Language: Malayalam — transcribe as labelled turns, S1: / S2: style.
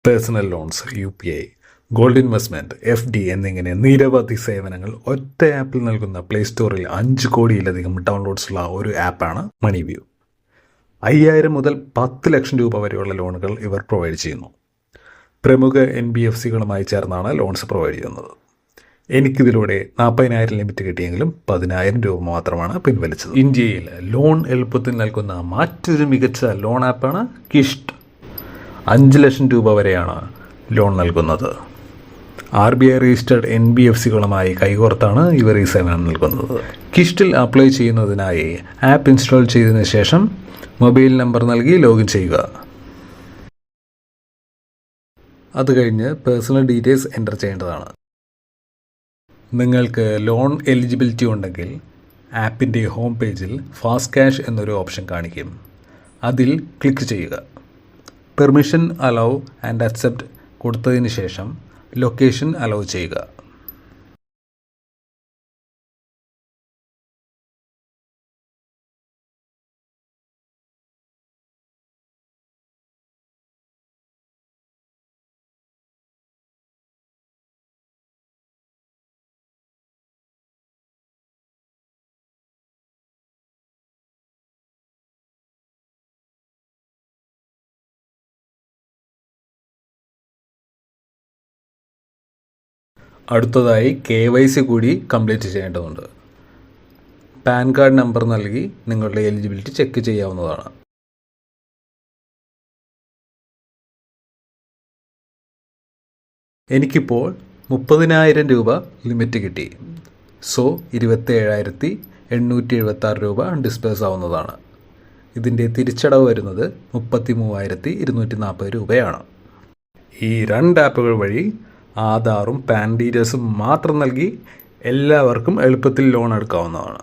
S1: Personal loans, UPI, gold investment, FD എന്നിങ്ങനെ നിരവധി സേവനങ്ങൾ ഒറ്റ ആപ്പിൽ നൽകുന്ന പ്ലേ സ്റ്റോറിൽ 5 കോടിയിലധികം ഡൗൺലോഡ്സുള്ള ഒരു ആപ്പാണ് മണിവ്യൂ. 5,000 മുതൽ 10 ലക്ഷം രൂപ വരെയുള്ള ലോണുകൾ ഇവർ പ്രൊവൈഡ് ചെയ്യുന്നു. പ്രമുഖ NBFCകളുമായി ചേർന്നാണ് ലോൺസ് പ്രൊവൈഡ് ചെയ്യുന്നത്. എനിക്കിതിലൂടെ 40,000 ലിമിറ്റ് കിട്ടിയെങ്കിലും 10,000 രൂപ മാത്രമാണ് പിൻവലിച്ചത്. ഇന്ത്യയിൽ ലോൺ എളുപ്പത്തിൽ നൽകുന്ന മറ്റൊരു മികച്ച ലോൺ ആപ്പാണ് കിഷ്ട്. 5 ലക്ഷം രൂപ വരെയാണ് ലോൺ നൽകുന്നത്. RBI രജിസ്റ്റേർഡ് NBFCകളുമായി കൈകോർത്താണ് ഇവർ ഈ സേവനം നൽകുന്നത്. കിഷ്ടിൽ അപ്ലൈ ചെയ്യുന്നതിനായി ആപ്പ് ഇൻസ്റ്റാൾ ചെയ്തതിനു ശേഷം മൊബൈൽ നമ്പർ നൽകി ലോഗിൻ ചെയ്യുക. അത് കഴിഞ്ഞ് പേഴ്സണൽ ഡീറ്റെയിൽസ് എൻ്റർ ചെയ്യേണ്ടതാണ്. നിങ്ങൾക്ക് ലോൺ എലിജിബിലിറ്റി ഉണ്ടെങ്കിൽ ആപ്പിൻ്റെ ഹോം പേജിൽ ഫാസ്റ്റ് ക്യാഷ് എന്നൊരു ഓപ്ഷൻ കാണിക്കും. അതിൽ ക്ലിക്ക് ചെയ്യുക. പെർമിഷൻ അലൗ ആൻഡ് അക്സെപ്റ്റ് കൊടുത്തതിന് ശേഷം ലൊക്കേഷൻ അലൗ ചെയ്യുക. അടുത്തതായി KYC കൂടി കംപ്ലീറ്റ് ചെയ്യേണ്ടതുണ്ട്. പാൻ കാർഡ് നമ്പർ നൽകി നിങ്ങളുടെ എലിജിബിലിറ്റി ചെക്ക് ചെയ്യാവുന്നതാണ്. എനിക്കിപ്പോൾ 30,000 രൂപ ലിമിറ്റ് കിട്ടി. സോ 27,876 രൂപ ഡിസ്പേഴ്സ് ആവുന്നതാണ്. ഇതിൻ്റെ തിരിച്ചടവ് വരുന്നത് 33,240 രൂപയാണ്. ഈ 2 ആപ്പുകൾ വഴി ആധാറും പാൻ ഡീറ്റെയിൽസും മാത്രം നൽകി എല്ലാവർക്കും എളുപ്പത്തിൽ ലോൺ എടുക്കാവുന്നതാണ്.